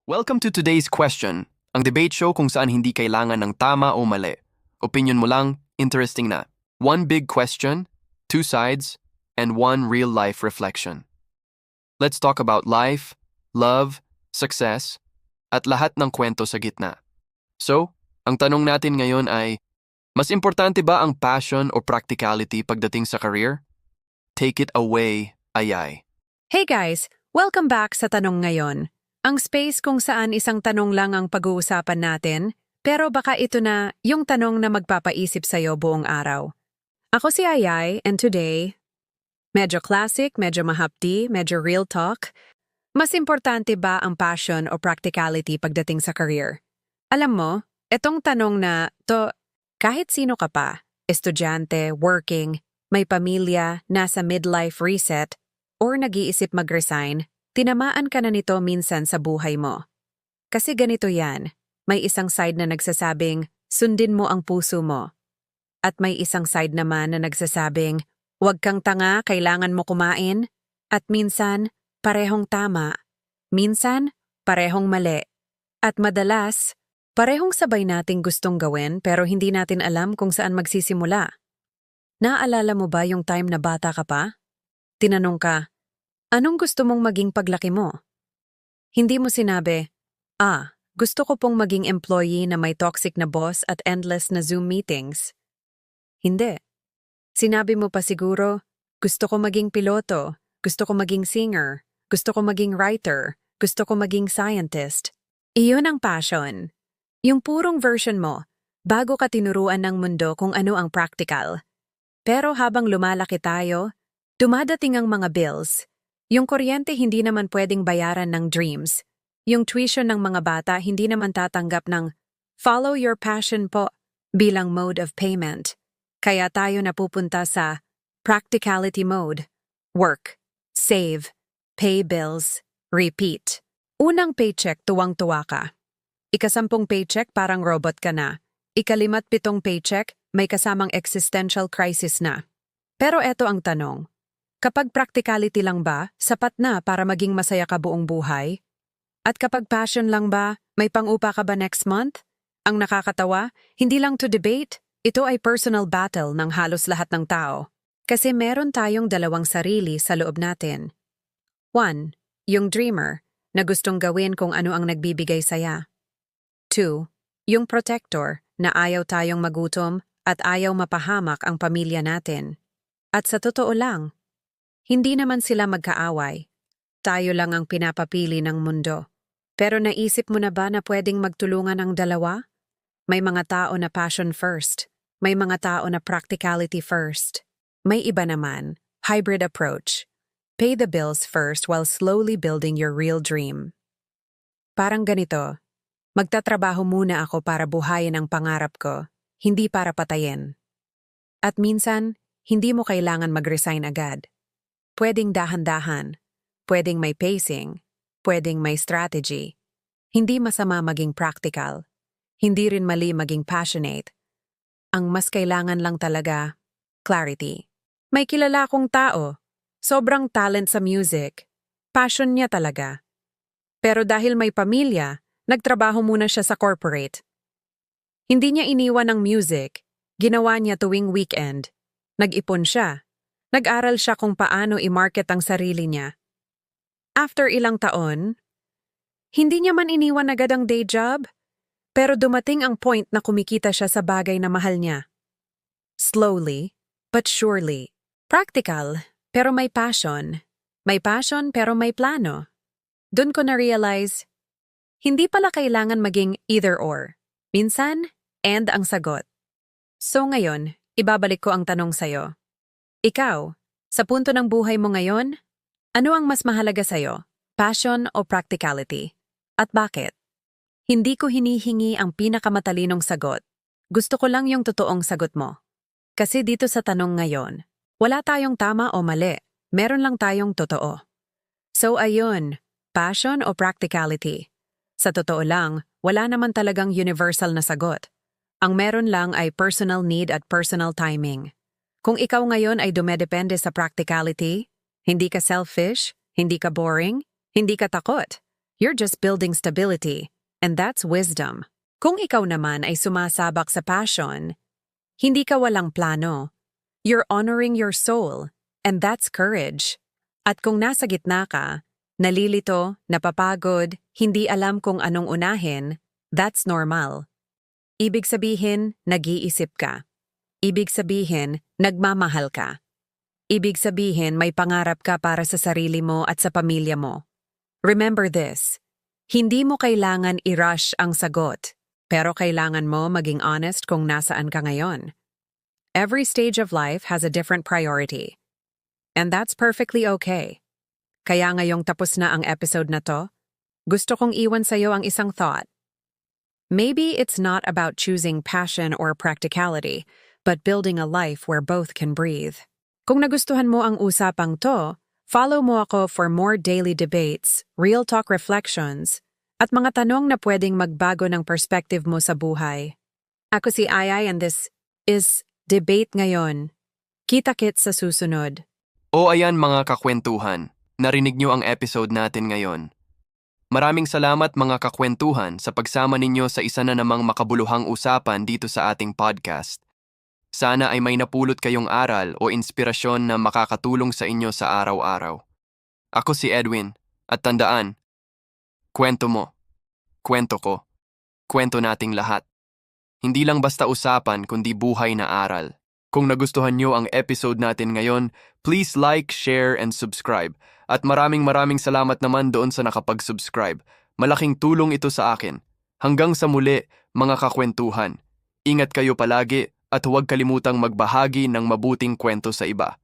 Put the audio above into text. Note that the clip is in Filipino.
Welcome to today's question, ang debate show kung saan hindi kailangan ng tama o mali. Opinion mo lang, interesting na. One big question, two sides, and one real-life reflection. Let's talk about life, love, success, at lahat ng kwento sa gitna. So, ang tanong natin ngayon ay, mas importante ba ang passion o practicality pagdating sa career? Take it away, Ayay. Hey guys! Welcome back sa Tanong Ngayon. Ang space kung saan isang tanong lang ang pag-uusapan natin, pero baka ito na yung tanong na magpapaisip sa'yo buong araw. Ako si Ayay, and today, medyo classic, medyo mahapdi, medyo real talk. Mas importante ba ang passion o practicality pagdating sa career? Alam mo, etong tanong na to, kahit sino ka pa, estudyante, working, may pamilya, nasa midlife reset, or nag-iisip mag-resign, tinamaan ka na nito minsan sa buhay mo. Kasi ganito yan, may isang side na nagsasabing, sundin mo ang puso mo. At may isang side naman na nagsasabing, huwag kang tanga, kailangan mo kumain. At minsan, parehong tama. Minsan, parehong mali. At madalas, parehong sabay nating gustong gawin pero hindi natin alam kung saan magsisimula. Naalala mo ba yung time na bata ka pa? Tinanong ka, anong gusto mong maging paglaki mo? Hindi mo sinabi, gusto ko pong maging employee na may toxic na boss at endless na Zoom meetings. Hindi. Sinabi mo pa siguro, gusto ko maging piloto, gusto ko maging singer, gusto ko maging writer, gusto ko maging scientist. Iyon ang passion. Yung purong version mo, bago ka tinuruan ng mundo kung ano ang practical. Pero habang lumalaki tayo, dumadating ang mga bills. Yung kuryente hindi naman pwedeng bayaran ng dreams. Yung tuition ng mga bata hindi naman tatanggap ng follow your passion po bilang mode of payment. Kaya tayo napupunta sa practicality mode. Work, save, pay bills, repeat. Unang paycheck tuwang-tuwa ka. Ika-10 paycheck parang robot ka na. Ika-57 paycheck may kasamang existential crisis na. Pero eto ang tanong. Kapag practicality lang ba, sapat na para maging masaya ka buong buhay? At kapag passion lang ba, may pang-upa ka ba next month? Ang nakakatawa, hindi lang to debate, ito ay personal battle ng halos lahat ng tao. Kasi meron tayong dalawang sarili sa loob natin. 1. Yung dreamer, na gustong gawin kung ano ang nagbibigay saya. 2. Yung protector, na ayaw tayong magutom at ayaw mapahamak ang pamilya natin. At sa totoo lang, hindi naman sila magkaaway. Tayo lang ang pinapapili ng mundo. Pero naisip mo na ba na pwedeng magtulungan ang dalawa? May mga tao na passion first. May mga tao na practicality first. May iba naman, hybrid approach. Pay the bills first while slowly building your real dream. Parang ganito, magtatrabaho muna ako para buhayin ang pangarap ko, hindi para patayin. At minsan, hindi mo kailangan mag-resign agad. Pwedeng dahan-dahan, pwedeng may pacing, pwedeng may strategy. Hindi masama maging practical, hindi rin mali maging passionate. Ang mas kailangan lang talaga, clarity. May kilala akong tao, sobrang talent sa music, passion niya talaga. Pero dahil may pamilya, nagtrabaho muna siya sa corporate. Hindi niya iniwan ang music, ginawa niya tuwing weekend. Nag-ipon siya. Nag-aral siya kung paano i-market ang sarili niya. After ilang taon, hindi niya man iniwan agad ang day job, pero dumating ang point na kumikita siya sa bagay na mahal niya. Slowly, but surely. Practical, pero may passion. May passion pero may plano. Doon ko na-realize, hindi pala kailangan maging either or. Minsan, and ang sagot. So ngayon, ibabalik ko ang tanong sa'yo. Ikaw, sa punto ng buhay mo ngayon, ano ang mas mahalaga sa'yo? Passion o practicality? At bakit? Hindi ko hinihingi ang pinakamatalinong sagot. Gusto ko lang yung totoong sagot mo. Kasi dito sa tanong ngayon, wala tayong tama o mali, meron lang tayong totoo. So ayun, passion o practicality? Sa totoo lang, wala naman talagang universal na sagot. Ang meron lang ay personal need at personal timing. Kung ikaw ngayon ay dumedepende sa practicality, hindi ka selfish, hindi ka boring, hindi ka takot. You're just building stability, and that's wisdom. Kung ikaw naman ay sumasabak sa passion, hindi ka walang plano. You're honoring your soul, and that's courage. At kung nasa gitna ka, nalilito, napapagod, hindi alam kung anong unahin, that's normal. Ibig sabihin, nag-iisip ka. Ibig sabihin, nagmamahal ka. Ibig sabihin, may pangarap ka para sa sarili mo at sa pamilya mo. Remember this, hindi mo kailangan i-rush ang sagot, pero kailangan mo maging honest kung nasaan ka ngayon. Every stage of life has a different priority. And that's perfectly okay. Kaya ngayong tapos na ang episode na to, gusto kong iwan sa'yo ang isang thought. Maybe it's not about choosing passion or practicality, but building a life where both can breathe. Kung nagustuhan mo ang usapang to, follow mo ako for more daily debates, real talk reflections, at mga tanong na pwedeng magbago ng perspective mo sa buhay. Ako si Ayay and this is Debate Ngayon. Kita-kits sa susunod. O ayan mga kakwentuhan, narinig niyo ang episode natin ngayon. Maraming salamat mga kakwentuhan sa pagsama ninyo sa isa na namang makabuluhang usapan dito sa ating podcast. Sana ay may napulot kayong aral o inspirasyon na makakatulong sa inyo sa araw-araw. Ako si Edwin, at tandaan, kwento mo, kwento ko, kwento nating lahat. Hindi lang basta usapan kundi buhay na aral. Kung nagustuhan nyo ang episode natin ngayon, please like, share, and subscribe. At maraming salamat naman doon sa nakapag-subscribe. Malaking tulong ito sa akin. Hanggang sa muli, mga kakwentuhan. Ingat kayo palagi at huwag kalimutang magbahagi ng mabuting kwento sa iba.